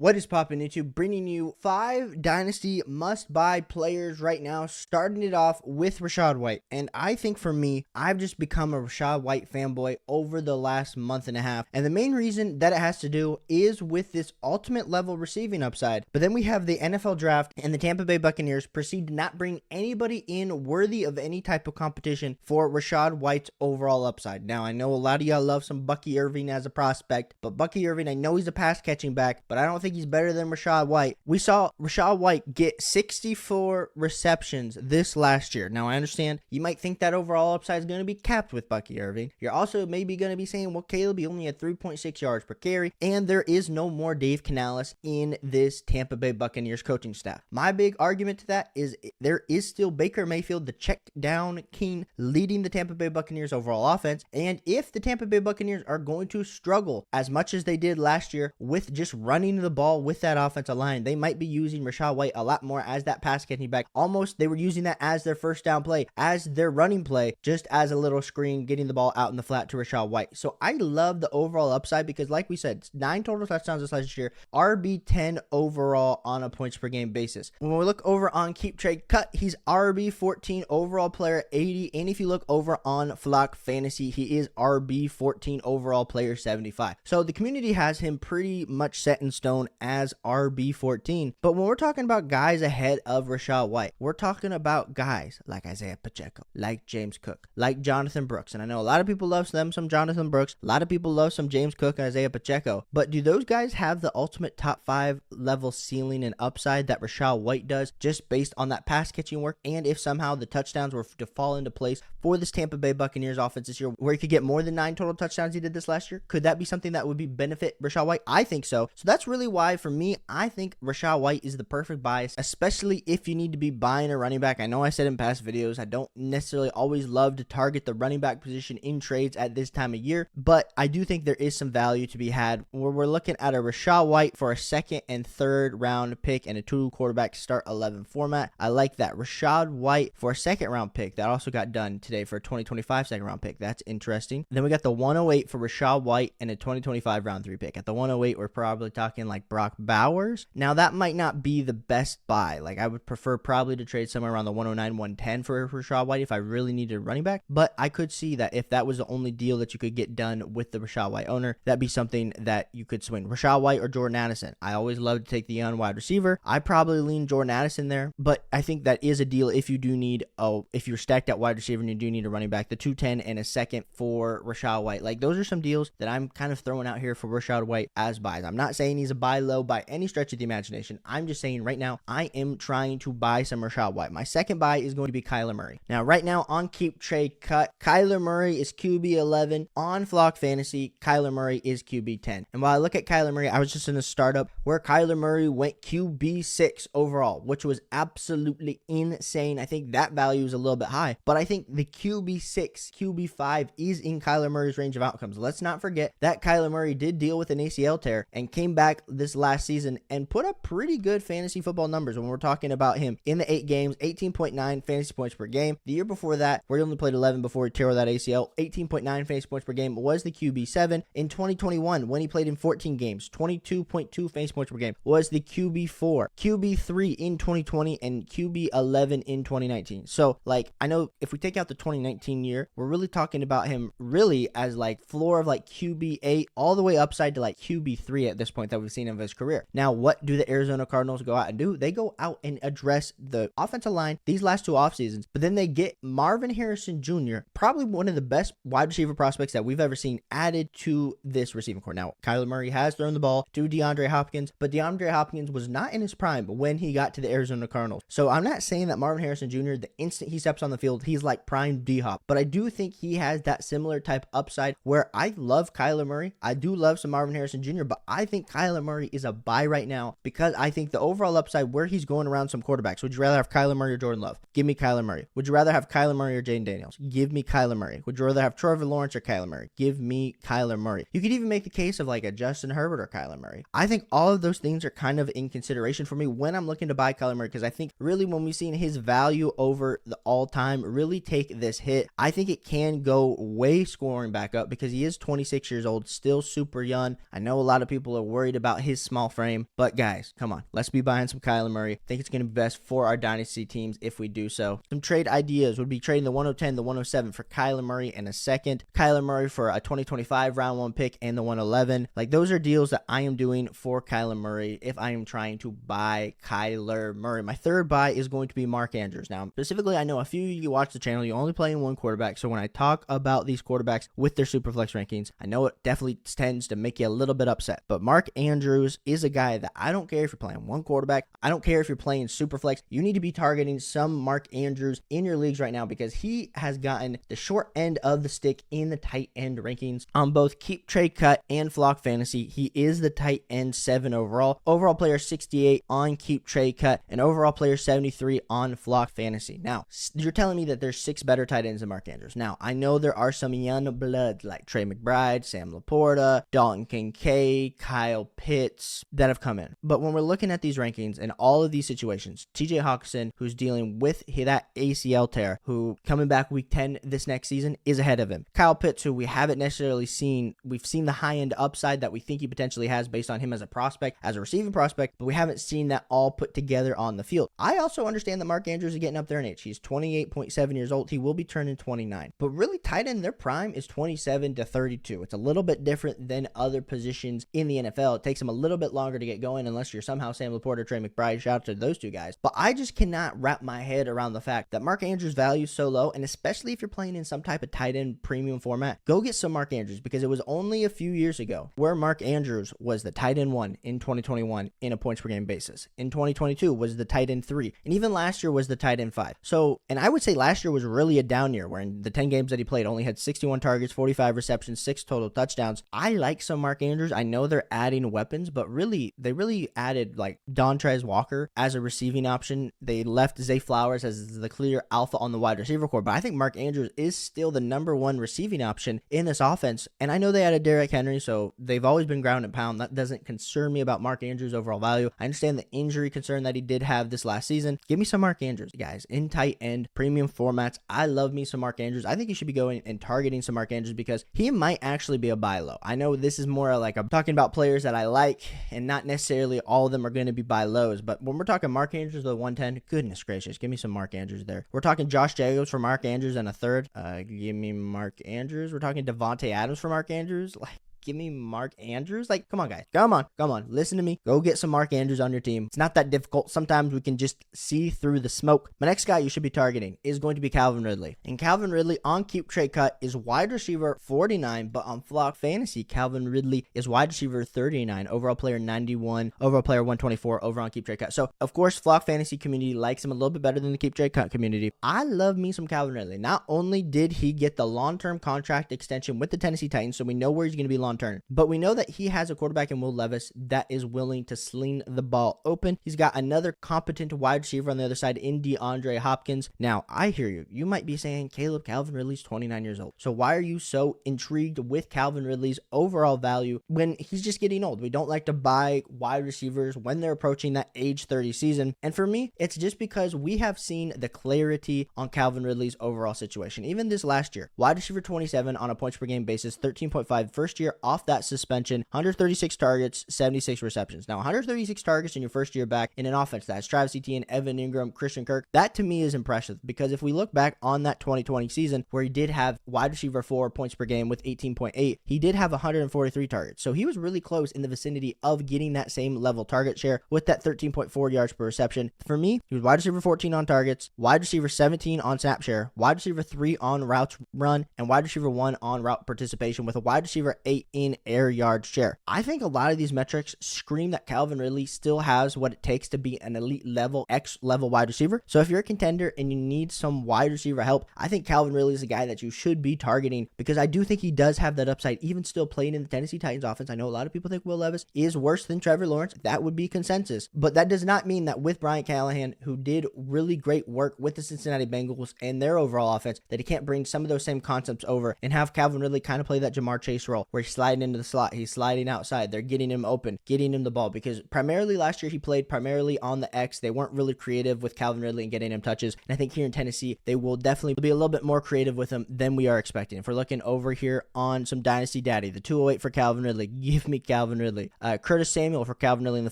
What is poppin' YouTube? Bringing you 5 Dynasty must-buy players right now, starting it off with Rachaad White. And I think for me, I've just become a Rachaad White fanboy over the last month and a half. And the main reason that it has to do is with this ultimate level receiving upside. But then we have the NFL draft, and the Tampa Bay Buccaneers proceed to not bring anybody in worthy of any type of competition for Rachaad White's overall upside. Now, I know a lot of y'all love some Bucky Irving as a prospect, but Bucky Irving, I know he's a pass-catching back, but I don't think he's better than Rachaad White. We saw Rachaad White get 64 receptions this last year. Now, I understand you might think that overall upside is going to be capped with Bucky Irving. You're also maybe going to be saying, well, Caleb, he only had 3.6 yards per carry, and there is no more Dave Canales in this Tampa Bay Buccaneers coaching staff. My big argument to that is there is still Baker Mayfield, the check down king, leading the Tampa Bay Buccaneers overall offense. And if the Tampa Bay Buccaneers are going to struggle as much as they did last year with just running the ball with that offensive line, they might be using Rachaad White a lot more as that pass catching back. Almost they were using that as their first down play, as their running play, just as a little screen, getting the ball out in the flat to Rachaad White. So I love the overall upside because, like we said, 9 total touchdowns this last year, RB10 overall on a points per game basis. When we look over on Keep Trade Cut, he's RB14 overall player 80, and if you look over on Flock Fantasy, he is RB14 overall player 75. So the community has him pretty much set in stone as RB14. But when we're talking about guys ahead of Rachaad White, we're talking about guys like Isaiah Pacheco, like James Cook, like Jonathan Brooks. And I know a lot of people love some Jonathan Brooks. A lot of people love some James Cook and Isaiah Pacheco. But do those guys have the ultimate top 5 level ceiling and upside that Rachaad White does, just based on that pass catching work? And if somehow the touchdowns were to fall into place for this Tampa Bay Buccaneers offense this year, where he could get more than 9 total touchdowns he did this last year, could that be something that would be benefit Rachaad White? I think so. So that's really why, for me, I think Rachaad White is the perfect buy, especially if you need to be buying a running back. I know I said in past videos, I don't necessarily always love to target the running back position in trades at this time of year, but I do think there is some value to be had where we're looking at a Rachaad White for a 2nd and 3rd round pick and a 2 quarterback start 11 format. I like that. Rachaad White for a 2nd round pick. That also got done today for a 2025 2nd round pick. That's interesting. Then we got the 108 for Rachaad White and a 2025 round 3 pick. At the 108, we're probably talking like Brock Bowers. Now, that might not be the best buy. Like, I would prefer probably to trade somewhere around the 109, 110 for Rachaad White if I really needed a running back. But I could see that if that was the only deal that you could get done with the Rachaad White owner, that'd be something that you could swing. Rachaad White or Jordan Addison. I always love to take the young wide receiver. I probably lean Jordan Addison there, but I think that is a deal if you do need, if you're stacked at wide receiver and you do need a running back, the 210 and a 2nd for Rachaad White. Like, those are some deals that I'm kind of throwing out here for Rachaad White as buys. I'm not saying he's a buy low by any stretch of the imagination. I'm just saying right now, I am trying to buy some Rachaad White. My 2nd buy is going to be Kyler Murray. Now, right now on Keep Trade Cut, Kyler Murray is QB 11. On Flock Fantasy, Kyler Murray is QB 10. And while I look at Kyler Murray, I was just in a startup where Kyler Murray went QB 6 overall, which was absolutely insane. I think that value is a little bit high, but I think the QB 6, QB 5 is in Kyler Murray's range of outcomes. Let's not forget that Kyler Murray did deal with an ACL tear and came back this last season and put up pretty good fantasy football numbers when we're talking about him in the 8 games, 18.9 fantasy points per game. The year before that, where he only played 11 before he tore that ACL, 18.9 fantasy points per game was the QB 7. In 2021, when he played in 14 games, 22.2 fantasy points per game was the QB 4, QB 3 in 2020, and QB 11 in 2019. So, like, I know if we take out the 2019 year, we're really talking about him really as like floor of like QB 8 all the way upside to like QB 3 at this point that we've seen of his career. Now, what do the Arizona Cardinals go out and do? They go out and address the offensive line these last 2 off seasons, but then they get Marvin Harrison Jr., probably one of the best wide receiver prospects that we've ever seen, added to this receiving core. Now, Kyler Murray has thrown the ball to DeAndre Hopkins, but DeAndre Hopkins was not in his prime when he got to the Arizona Cardinals. So I'm not saying that Marvin Harrison Jr., the instant he steps on the field, he's like prime D-Hop, but I do think he has that similar type upside where I love Kyler Murray. I do love some Marvin Harrison Jr., but I think Kyler Murray is a buy right now because I think the overall upside where he's going around some quarterbacks. Would you rather have Kyler Murray or Jordan Love? Give me Kyler Murray. Would you rather have Kyler Murray or Jaden Daniels? Give me Kyler Murray. Would you rather have Trevor Lawrence or Kyler Murray? Give me Kyler Murray. You could even make the case of like a Justin Herbert or Kyler Murray. I think all of those things are kind of in consideration for me when I'm looking to buy Kyler Murray, because I think really when we've seen his value over the all-time really take this hit, I think it can go way scoring back up because he is 26 years old, still super young. I know a lot of people are worried about his his small frame. But guys, come on. Let's be buying some Kyler Murray. I think it's going to be best for our Dynasty teams if we do so. Some trade ideas would be trading the 110, the 107 for Kyler Murray and a second. Kyler Murray for a 2025 round 1 pick and the 111. Like, those are deals that I am doing for Kyler Murray if I am trying to buy Kyler Murray. My third buy is going to be Mark Andrews. Now, specifically, I know a few of you watch the channel, you only play in one quarterback. So when I talk about these quarterbacks with their Superflex rankings, I know it definitely tends to make you a little bit upset. But Mark Andrews is a guy that I don't care if you're playing one quarterback. I don't care if you're playing Superflex. You need to be targeting some Mark Andrews in your leagues right now because he has gotten the short end of the stick in the tight end rankings on both Keep Trade Cut and Flock Fantasy. He is the tight end 7 overall. Overall player 68 on Keep Trade Cut and overall player 73 on Flock Fantasy. Now, you're telling me that there's 6 better tight ends than Mark Andrews. Now, I know there are some young bloods like Trey McBride, Sam Laporta, Dalton Kincaid, Kyle Pitts that have come in. But when we're looking at these rankings and all of these situations, TJ Hawkinson, who's dealing with that ACL tear, who coming back week 10 this next season, is ahead of him. Kyle Pitts, who we haven't necessarily seen, we've seen the high-end upside that we think he potentially has based on him as a prospect, as a receiving prospect, but we haven't seen that all put together on the field. I also understand that Mark Andrews is getting up there in age. He's 28.7 years old. He will be turning 29. But really, tight end, their prime is 27 to 32. It's a little bit different than other positions in the NFL. It takes them a little bit longer to get going unless you're somehow Sam Laporta, Trey McBride. Shout out to those two guys. But I just cannot wrap my head around the fact that Mark Andrews' value is so low, and especially if you're playing in some type of tight end premium format, go get some Mark Andrews, because it was only a few years ago where Mark Andrews was the tight end 1 in 2021 in a points per game basis. In 2022 was the tight end 3, and even last year was the tight end 5. So, and I would say last year was really a down year, where in the 10 games that he played, only had 61 targets, 45 receptions, 6 total touchdowns. I like some Mark Andrews. I know they're adding weapons, but really, they really added like Dontrez Walker as a receiving option. They left Zay Flowers as the clear alpha on the wide receiver core, but I think Mark Andrews is still the number 1 receiving option in this offense. And I know they added Derrick Henry, so they've always been ground and pound. That doesn't concern me about Mark Andrews' overall value. I understand the injury concern that he did have this last season. Give me some Mark Andrews, guys, in tight end premium formats. I love me some Mark Andrews. I think you should be going and targeting some Mark Andrews because he might actually be a buy low. I know this is more like I'm talking about players that I like, and not necessarily all of them are going to be buy lows. But when we're talking Mark Andrews, the 110, goodness gracious, give me some Mark Andrews there. We're talking Josh Jacobs for Mark Andrews and a third. Give me Mark Andrews. We're talking Devontae Adams for Mark Andrews. Like, give me Mark Andrews. Like, come on, guys. Come on. Listen to me. Go get some Mark Andrews on your team. It's not that difficult. Sometimes we can just see through the smoke. My next guy you should be targeting is going to be Calvin Ridley. And Calvin Ridley on Keep Trade Cut is wide receiver 49, but on Flock Fantasy, Calvin Ridley is wide receiver 39, overall player 91, overall player 124 over on Keep Trade Cut. So, of course, Flock Fantasy community likes him a little bit better than the Keep Trade Cut community. I love me some Calvin Ridley. Not only did he get the long-term contract extension with the Tennessee Titans, so we know where he's going to be long-term, but we know that he has a quarterback in Will Levis that is willing to sling the ball open. He's got another competent wide receiver on the other side in DeAndre Hopkins. Now, I hear you. You might be saying, Caleb, Calvin Ridley's 29 years old. So why are you so intrigued with Calvin Ridley's overall value when he's just getting old? We don't like to buy wide receivers when they're approaching that age 30 season. And for me, it's just because we have seen the clarity on Calvin Ridley's overall situation. Even this last year, wide receiver 27 on a points per game basis, 13.5 first year off that suspension, 136 targets, 76 receptions. Now, 136 targets in your first year back in an offense that's Travis Etienne, Evan Ingram, Christian Kirk. That to me is impressive, because if we look back on that 2020 season where he did have wide receiver 4 points per game with 18.8, he did have 143 targets. So he was really close in the vicinity of getting that same level target share with that 13.4 yards per reception. For me, he was wide receiver 14 on targets, wide receiver 17 on snap share, wide receiver 3 on routes run, and wide receiver 1 on route participation with a wide receiver 8 in air yard share. I think a lot of these metrics scream that Calvin Ridley still has what it takes to be an elite level, X level wide receiver. So if you're a contender and you need some wide receiver help, I think Calvin Ridley is a guy that you should be targeting, because I do think he does have that upside, even still playing in the Tennessee Titans offense. I know a lot of people think Will Levis is worse than Trevor Lawrence. That would be consensus. But that does not mean that with Brian Callahan, who did really great work with the Cincinnati Bengals and their overall offense, that he can't bring some of those same concepts over and have Calvin Ridley kind of play that Jamar Chase role where he sliding into the slot. He's sliding outside. They're getting him open, getting him the ball, because primarily last year he played primarily on the X. They weren't really creative with Calvin Ridley and getting him touches. And I think here in Tennessee, they will definitely be a little bit more creative with him than we are expecting. If we're looking over here on some Dynasty Daddy, the 208 for Calvin Ridley, give me Calvin Ridley. Curtis Samuel for Calvin Ridley in the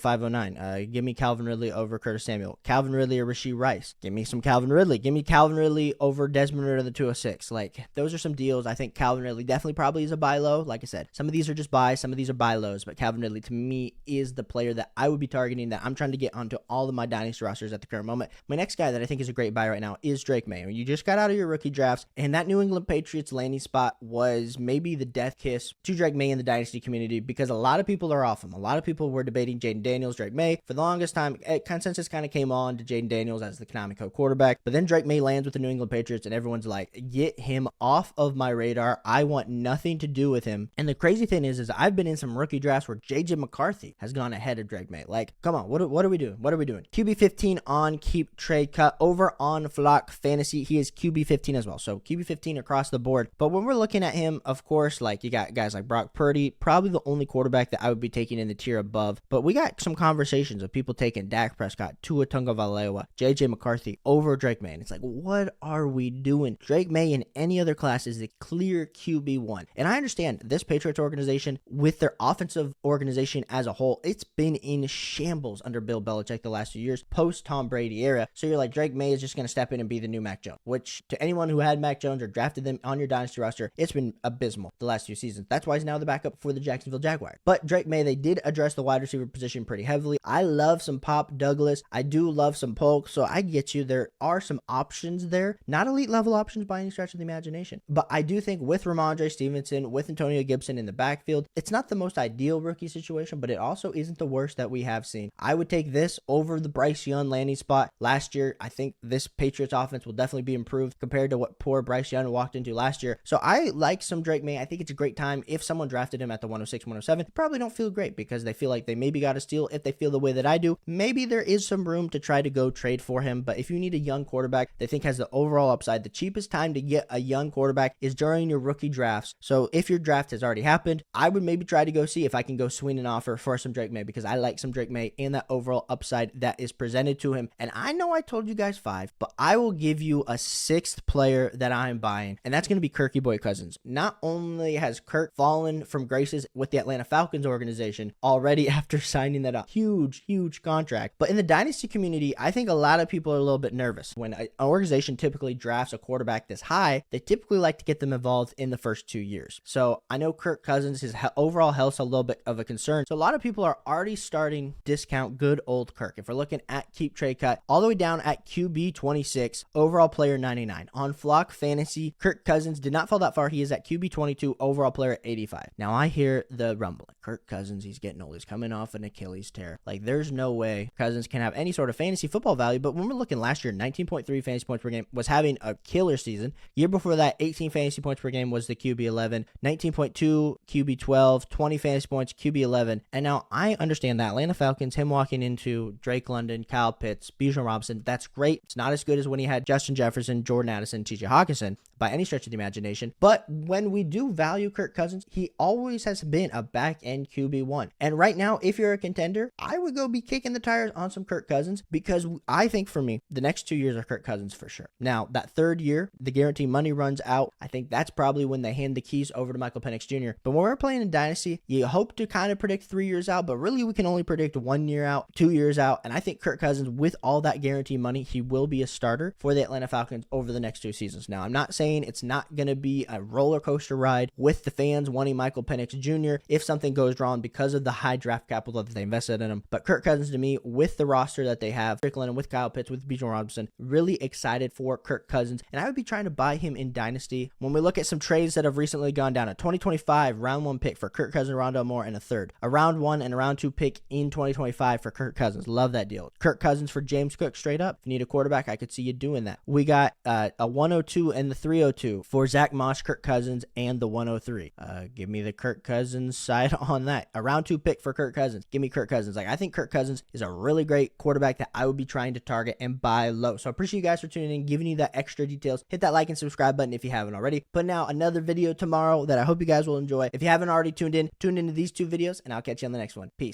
509. Give me Calvin Ridley over Curtis Samuel. Calvin Ridley or Rashee Rice. Give me some Calvin Ridley. Give me Calvin Ridley over Desmond Ridder, the 206. Like, those are some deals. I think Calvin Ridley definitely probably is a buy low. Like I said, some of these are just buys, some of these are buy lows, but Calvin Ridley to me is the player that I would be targeting, that I'm trying to get onto all of my Dynasty rosters at the current moment. My next guy that I think is a great buy right now is Drake Maye. You just got out of your rookie drafts, and that New England Patriots landing spot was maybe the death kiss to Drake Maye in the Dynasty community, because a lot of people are off him. A lot of people were debating Jaden Daniels, Drake Maye. For the longest time, consensus kind of came on to Jaden Daniels as the canonical quarterback, but then Drake Maye lands with the New England Patriots, and everyone's like, get him off of my radar. I want nothing to do with him. And the crazy thing is I've been in some rookie drafts where JJ McCarthy has gone ahead of Drake Maye. Like, come on, what are we doing? What are we doing? QB 15 on Keep Trade Cut over on Flock Fantasy. He is QB 15 as well. So QB 15 across the board. But when we're looking at him, of course, like, you got guys like Brock Purdy, probably the only quarterback that I would be taking in the tier above. But we got some conversations of people taking Dak Prescott, Tua Tagovailoa, JJ McCarthy over Drake Maye. And it's like, what are we doing? Drake Maye in any other class is the clear QB1. And I understand this Patriots organization, with their offensive organization as a whole, it's been in shambles under Bill Belichick the last few years, post Tom Brady era. So you're like, Drake Maye is just going to step in and be the new Mac Jones, which to anyone who had Mac Jones or drafted them on your Dynasty roster, it's been abysmal the last few seasons. That's why he's now the backup for the Jacksonville Jaguars. But Drake Maye, they did address the wide receiver position pretty heavily. I love some Pop Douglas. I do love some Polk. So I get you. There are some options there. Not elite level options by any stretch of the imagination. But I do think with Ramondre Stevenson, with Antonio Gibson in the backfield, it's not the most ideal rookie situation, but it also isn't the worst that we have seen. I would take this over the Bryce Young landing spot last year. I think this Patriots offense will definitely be improved compared to what poor Bryce Young walked into last year. So I like some Drake Maye. I think it's a great time. If someone drafted him at the 106, 107, they probably don't feel great because they feel like they maybe got a steal. If they feel the way that I do, maybe there is some room to try to go trade for him. But if you need a young quarterback they think has the overall upside, the cheapest time to get a young quarterback is during your rookie drafts. So if your draft has already happened, I would maybe try to go see if I can go swing an offer for some Drake Maye, because I like some Drake Maye and that overall upside that is presented to him. And I know I told you guys 5, but I will give you a 6th player that I'm buying, and that's going to be Kirk Cousins. Not only has Kirk fallen from graces with the Atlanta Falcons organization already after signing that huge contract, but in the Dynasty community, I think a lot of people are a little bit nervous. When an organization typically drafts a quarterback this high, they typically like to get them involved in the first 2 years. So I know Kirk Cousins, his overall health's a little bit of a concern. So a lot of people are already starting discount good old Kirk. If we're looking at Keep Trade Cut, all the way down at QB 26, overall player 99. On Flock Fantasy, Kirk Cousins did not fall that far. He is at QB 22, overall player 85. Now I hear the rumbling. Kirk Cousins, he's getting old. He's coming off an Achilles tear. Like, there's no way Cousins can have any sort of fantasy football value. But when we're looking last year, 19.3 fantasy points per game, was having a killer season. Year before that, 18 fantasy points per game was the QB 11, 19.2 QB 12, 20 fantasy points QB 11. And now I understand that Atlanta Falcons, him walking into Drake London, Kyle Pitts, Bijan Robinson, that's great. It's not as good as when he had Justin Jefferson, Jordan Addison, TJ Hawkinson by any stretch of the imagination. But when we do value Kirk Cousins, he always has been a back-end QB1. And right now, if you're a contender, I would go be kicking the tires on some Kirk Cousins, because I think for me, the next 2 years are Kirk Cousins for sure. Now, that third year, the guarantee money runs out. I think that's probably when they hand the keys over to Michael Penix Jr. But when we're playing in Dynasty, you hope to kind of predict 3 years out, but really we can only predict 1 year out, 2 years out. And I think Kirk Cousins, with all that guarantee money, he will be a starter for the Atlanta Falcons over the next 2 seasons. Now, I'm not saying it's not going to be a roller coaster ride with the fans wanting Michael Penix Jr. if something goes wrong because of the high draft capital that they invested in him. But Kirk Cousins, to me, with the roster that they have, Strickland, with Kyle Pitts, with Bijan Robinson, really excited for Kirk Cousins. And I would be trying to buy him in Dynasty. When we look at some trades that have recently gone down, a 2025 round 1 pick for Kirk Cousins, Rondale Moore, and a third. A round 1 and a round 2 pick in 2025 for Kirk Cousins. Love that deal. Kirk Cousins for James Cook straight up. If you need a quarterback, I could see you doing that. We got a 102 and the 302 for Zach Moss, Kirk Cousins, and the 103. Give me the Kirk Cousins side on that. A round 2 pick for Kirk Cousins. Give me Kirk Cousins. Like, I think Kirk Cousins is a really great quarterback that I would be trying to target and buy low. So I appreciate you guys for tuning in, giving you that extra details. Hit that like and subscribe button if you haven't already. Putting out another video tomorrow that I hope you guys will enjoy. way. If you haven't already tuned into these two videos, and I'll catch you on the next one. Peace.